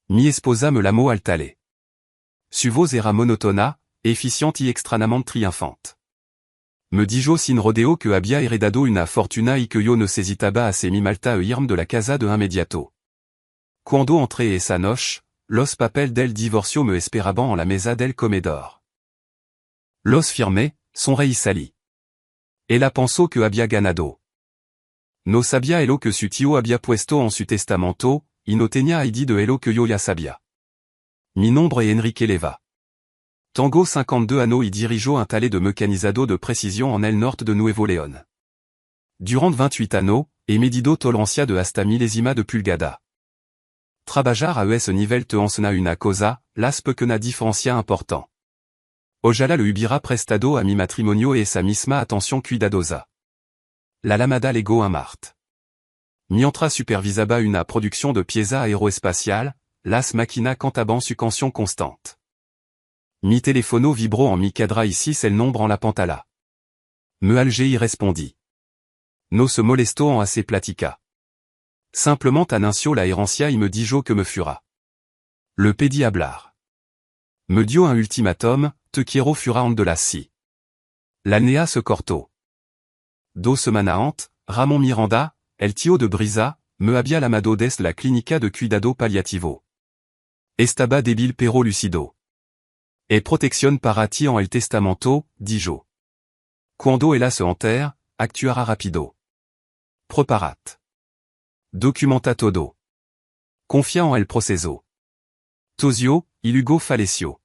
Mi esposa me l'amo al tale. Su voz era monotona, efficiente y extranamente triunfante. Me dijo sin rodeo que había heredado una fortuna y que yo necesitaba hacer mi malta e irme de la casa de inmediato. Cuando entré esa noche, los papel del divorcio me esperaban en la mesa del comedor. Los firmé, sonreí salí. Ella pensó que había ganado. No sabía elo que su tío había puesto en su testamento, y no tenía idea de elo que yo ya sabía. Mi nombre es Enrique Leva. Tengo 52 años y dirijo un taller de mecanizado de précision en el norte de Nuevo León. Durant 28 años, he medido tolerancia de hasta milésima de pulgada. Trabajar a ese nivel te ensena una cosa, las pequeña diferencia important. Ojalá lo hubiera prestado a mi matrimonio y esa misma atención cuidadosa. La lamada lego en Marte. Mientras supervisaba una producción de pieza aeroespacial, las máquinas cantaban su canción constante. Mi teléfono vibró en mi cadra ici c'est le nombre en la pantalla. Me algé y respondí. No se molestó en assez platica. Simplement anunció la herencia y me dijo que me fura. Le pedi hablar. Me dio un ultimatum, te quiero fura en de la si. L'alnea se cortó. 2 semanas antes, Ramón Miranda, el tío de Brisa, me había llamado desde la clínica de cuidado paliativo. Estaba débil pero lucido. E protección para ti en el testamento, dijo. Cuando ella se enterre, actuará rápido. Preparat. Documenta todo. Confia en el proceso. Tosio, y luego falleció.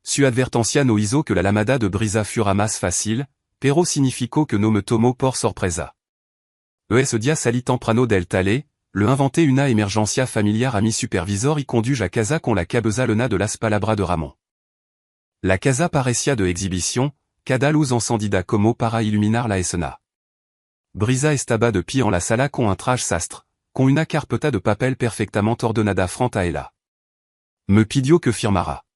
Su advertencia no hizo que la llamada de Brisa fuera más fácil, pero significó que no me tomó por sorpresa. Ese día salí temprano del tale, le inventé una emergencia familiar a mi supervisor y conduje a casa con la cabeza lena de las palabras de Ramón. La casa parecía de exhibición, cada luz encendida como para iluminar la escena. Brisa estaba de pie en la sala con un traje sastre, con una carpeta de papel perfectamente ordenada frente a ella. Me pidió que firmara.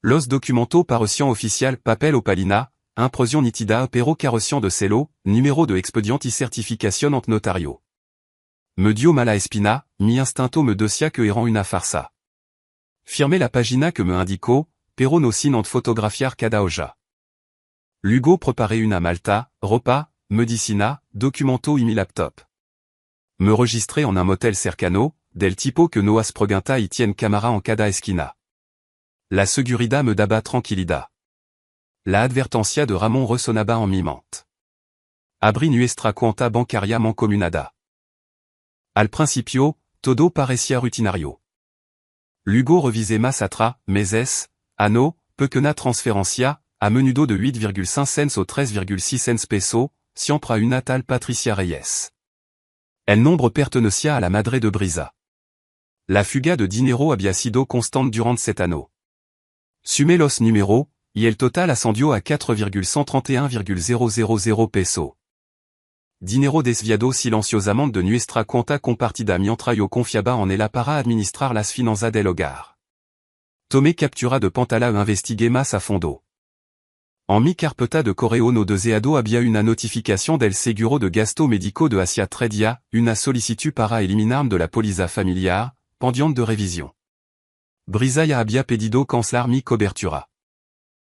Los documentos parecían oficial papel opalina, impresión nítida pero carecían de celo, numéro de expedient y certificación ante notario. Me dio mala espina, mi instinto me decía que era una farsa. Firmé la pagina que me indicó, pero no sin ante fotografiar cada hoja. Luego preparé una malta, ropa, medicina, documento y mi laptop. Me registré en un motel cercano, del tipo que no pregunta y tiene cámara en cada esquina. La seguridad me daba tranquilidad. La advertencia de Ramón resonaba en mi mente. Abrí nuestra cuenta bancaria mancomunada. Al principio, todo parecía rutinario. Luego revisé más atrás, meses, años, pequeña transferencia, a menudo de 8,5 cents o 3,6 cents pesos, siempre a una tal Patricia Reyes. El nombre pertenecía a la madre de Brisa. La fuga de dinero había sido constante durante 7 años. Sumé los números, y el total ascendió a 4,131,000 pesos. Dinero desviado silenciosamente de nuestra cuenta compartida mientras yo confiaba en ella para administrar las finanzas del hogar. Tomé captura de pantalla e investigué más a fondo. En mi carpeta de correo no deseado había una notificación del seguro de gasto médico de hacia 3 días, una solicitud para eliminarme de la póliza familiar, pendiente de revisión. Brisa ya había pedido cancelar mi cobertura.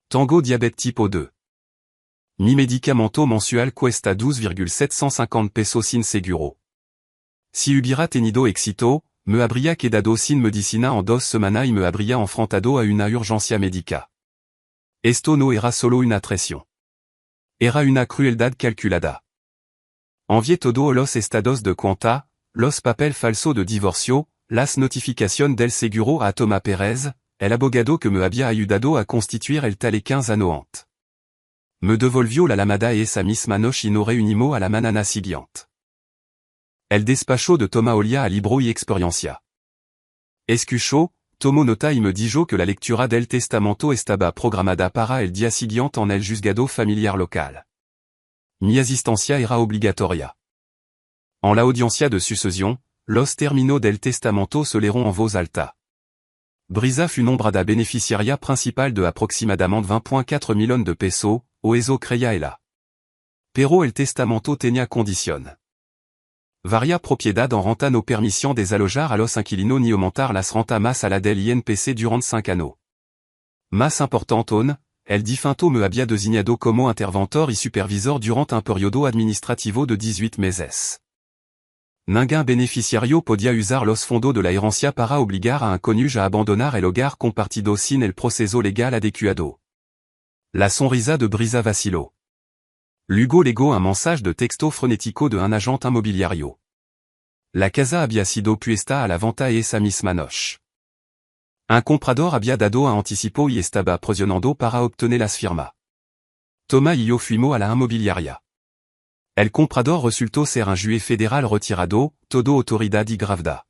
Tengo diabète tipo 2. Mi medicamento mensual cuesta 12,750 pesos sin seguro. Si hubiera tenido éxito, me habría quedado sin medicina en 2 semanas y me habría enfrentado a una urgencia médica. Esto no era solo una traición. Era una crueldad calculada. Envié todo los estados de cuenta, los papel falso de divorcio, las notificación del seguro a Tomás Pérez, el abogado que me había ayudado a constituir el tale 15 años antes. Me devolvió la llamada esa misma noche y nos reunimos a la mañana siguiente. El despacho de Tomás olía a libro y experiencia. Escuchó, tomó nota y me dijo que la lectura del testamento estaba programada para el día siguiente en el juzgado familiar local. Mi asistencia era obligatoria. En la audiencia de sucesión, los términos del testamento se leeront en voz alta. Brisa fut nombrada beneficiaria principal de aproximadamente 20,4 millones de pesos, o eso creía ella. Pero el testamento tenía condición. Varia propiedad en renta no permisión desalojar a los inquilinos ni aumentar las renta más a la del INPC durant 5 años. Más importante el difunto me había designado como interventor y supervisor durant un periodo administrativo de 18 meses. Ningún beneficiario podía usar los fondos de la herencia para obligar a un cónyuge a abandonar el hogar compartido sin el proceso legal adecuado. La sonrisa de Brisa vaciló. Luego legó un mensaje de texto frenético de un agente inmobiliario. La casa había sido puesta a la venta esa misma noche. Un comprador había dado un anticipo y estaba presionando para obtener las firmas. Tomás y yo fuimos a la inmobiliaria. El comprador resultó ser un juez federal retirado, todo autoridad y gravda.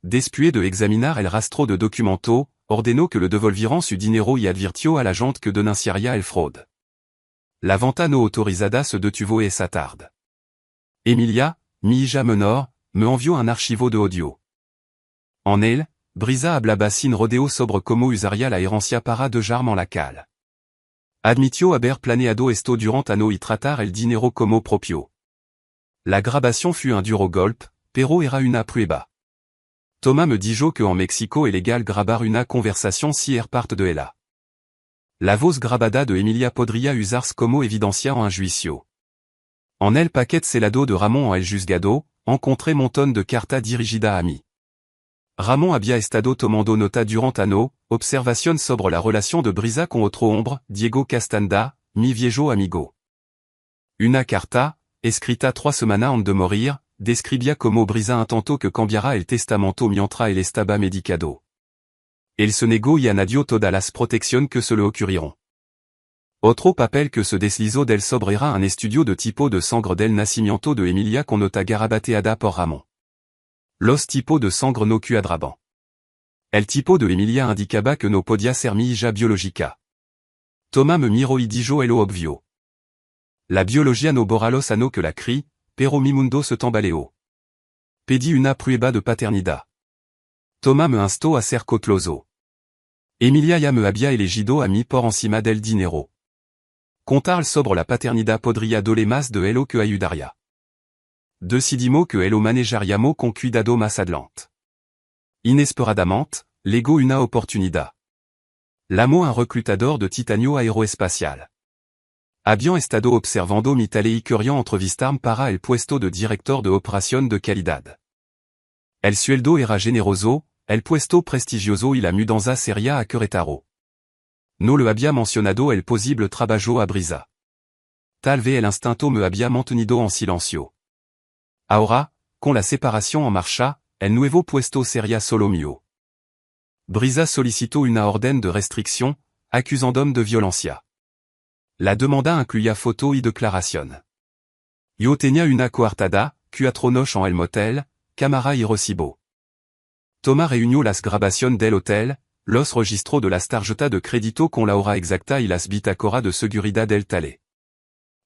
Después de examinar el rastro de documento, ordenó que le devolvieran su dinero y advirtió a l'agente que denunciaría el fraude. La venta no autorizada se detuvo esa tarde. Emilia, mi hija menor, me envió un archivo de audio. En él, Brisa hablaba sin rodeo sobre cómo usaría la herencia para dejarme la cal. Admitió haber planeado esto durant ano y tratar el dinero como propio. La grabación fut un duro golpe, pero era una prueba. Tomás me dijo que en México es legal grabar una conversación si parte de ella. La voz grabada de Emilia podría usarse como evidencia en un juicio. En el paquete celado de Ramón en el juzgado, encontré montón de carta dirigida a mí. Ramón había estado tomando nota durant ano, observación sobre la relación de Brisa con otro hombre, Diego Castanda, mi viejo amigo. Una carta, escrita 3 semanas antes de morir, describía como Brisa intentó que cambiara el testamento mientras él estaba medicado. Él se negó y añadió todas las protecciones que se le ocurrieron. Otro papel que se deslizó del sobre era un estudio de tipo de sangre del nacimiento de Emilia con nota garabateada por Ramón. Los tipos de sangre no cuadraban. El tipo de Emilia indicaba que no podía ser mi hija biológica. Tomás me miró y dijo el obvio. La biología no borra lo sano que la cri, pero mi mundo se tambaleó. Pedí una prueba de paternidad. Tomás me instó a ser cauteloso. Emilia ya me había elegido a mí por encima del dinero. Contar sobre la paternidad podría doler más de elo que ayudaría. Decidimos que elo manejaríamos con cuidado más adelante. Inesperadamente, llegó una oportunidad. Llamó un reclutador de titanio aeroespacial. Habían estado observando mi tale y querían entrevistarme para el puesto de director de operación de calidad. El sueldo era generoso, el puesto prestigioso y la mudanza sería a Querétaro. No le había mencionado el posible trabajo a Brisa. Tal vez el instinto me había mantenido en silencio. Ahora, con la separación en marcha, el nuevo puesto sería solo mío. Brisa solicitó una orden de restricción, acusándome de violencia. La demanda incluía foto y declaración. Yo tenía una coartada, 4 noches en el motel, cámara y recibo. Tomás reunió las grabaciones del hotel, los registros de las tarjetas de crédito con la hora exacta y las bitácoras de seguridad del tale.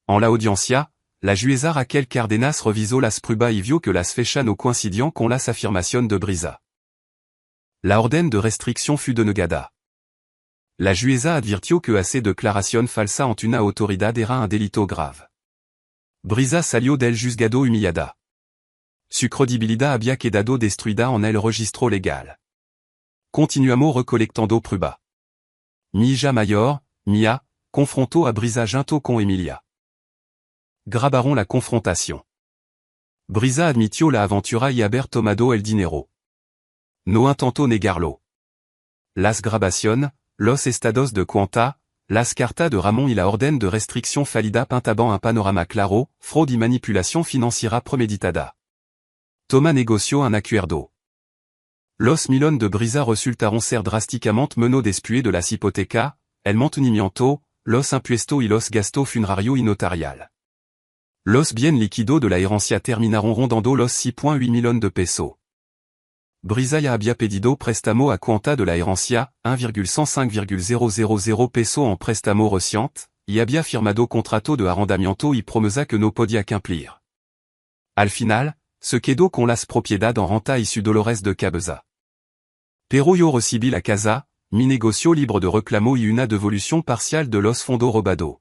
En la audiencia, la jueza Raquel Cárdenas revisó las pruebas y vio que las fechas no coincidían con las afirmaciones de Brisa. La orden de restricción fut denegada. La jueza advirtió que hacer declaración falsa ante una autoridad era un delito grave. Brisa salió del juzgado humillada. Su credibilidad había quedado destruida en el registro legal. Continuamos recolectando pruebas. Mi hija mayor, Mia, confrontó a Brisa junto con Emilia. Grabaron la confrontación. Brisa admitió la aventura y haber tomado el dinero. No intentó negarlo. Las grabaciones, los estados de cuenta, las cartas de Ramón y la orden de restricción falida pintaban un panorama claro, fraude y manipulación financiera premeditada. Tomás negoció un acuerdo. Los millones de Brisa resultaron ser drásticamente menos después de las hipotecas, el mantenimiento, los impuestos y los gastos funerarios y notarial. Los bienes líquidos de la herencia terminaron rondando los 6,8 millones de pesos. Brisa ya había pedido préstamo a cuenta de la herencia, 1,105,000 pesos en préstamo reciente, y había firmado contrato de arrendamiento y promesa que no podía cumplir. Al final, se quedó con las propiedades en renta y su Dolores de cabeza. Pero yo recibí la casa, mi negocio libre de reclamo y una devolución parcial de los fondos robados.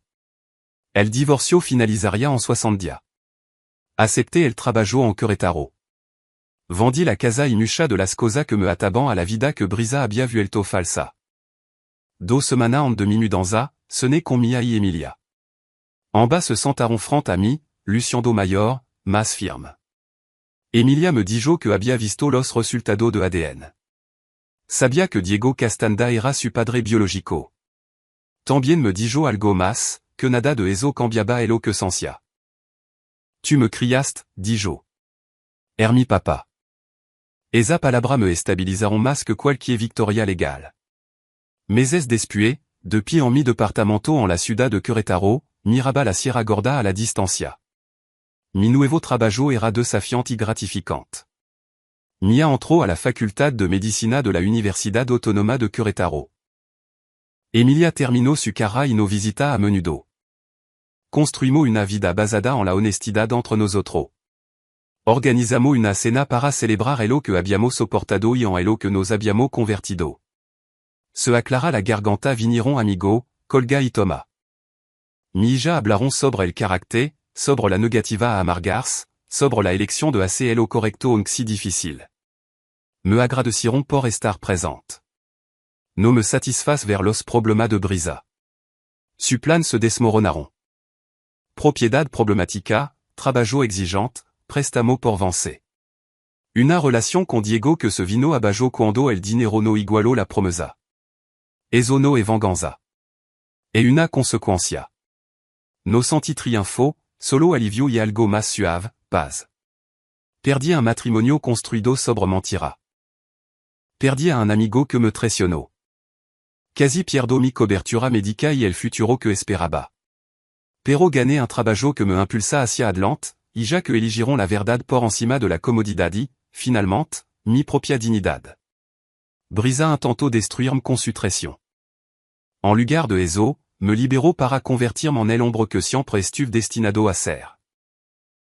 El divorcio finalizaría en 60 días. Accepté el trabajo en Querétaro. Vendi la casa y mucha de las cosas que me ataban a la vida que brisa había vuelto falsa. 2 semanas en demi mudanza, ce n'est con mia y Emilia. En bas se sentaron front a mí, Luciando Mayor, más firme. Emilia me dijo que había visto los resultados de ADN. Sabía que Diego Castanda era su padre biológico. También me dijo algo más, que nada de eso cambiaba lo que sentia. Tu me criaste, dijo. Mi papa. Esa palabra me estabilizaron más que cualquier victoria legal. Meses después, depuis en mi departamento en la ciudad de Querétaro, miraba la Sierra Gorda a la distancia. Mi nuevo trabajo era desafiante y gratificante. Mia entró a la Facultad de Medicina de la Universidad Autónoma de Querétaro. Emilia terminó su carrera y no visita a menudo. Construimos una vida basada en la honestidad entre nosotros. Organizamos una cena para celebrar lo que habíamos soportado y en lo que nos habíamos convertido. Se aclara la garganta vinieron amigo, Colga y Thomas. Mi hija hablaron sobre el carácter, sobre la negativa a amargarse, sobre la elección de hacer lo correcto aunque si difícil. Me agradecieron por estar presente. No me satisfaz ver los problemas de brisa. Su plan se desmoronaron. Propiedad problemática, trabajo exigente, préstamo por vencer. Una relación con Diego que se vino abajo cuando el dinero no igualó la promesa. Eso no es venganza. Et una consecuencia. No senti triunfo, solo alivio y algo más suave, paz. Perdí un matrimonio construido sobre mentira. Perdí a un amigo que me traicionó. Casi pierdo mi cobertura médica y el futuro que esperaba. Pero gané un trabajo que me impulsa hacia adelante, y ya que eligieron la verdad por encima de la comodidad y, finalmente, mi propia dignidad. Brisa intentó destruirme con su traición. En lugar de eso, me libero para convertirme en el hombre que siempre estuve destinado a ser.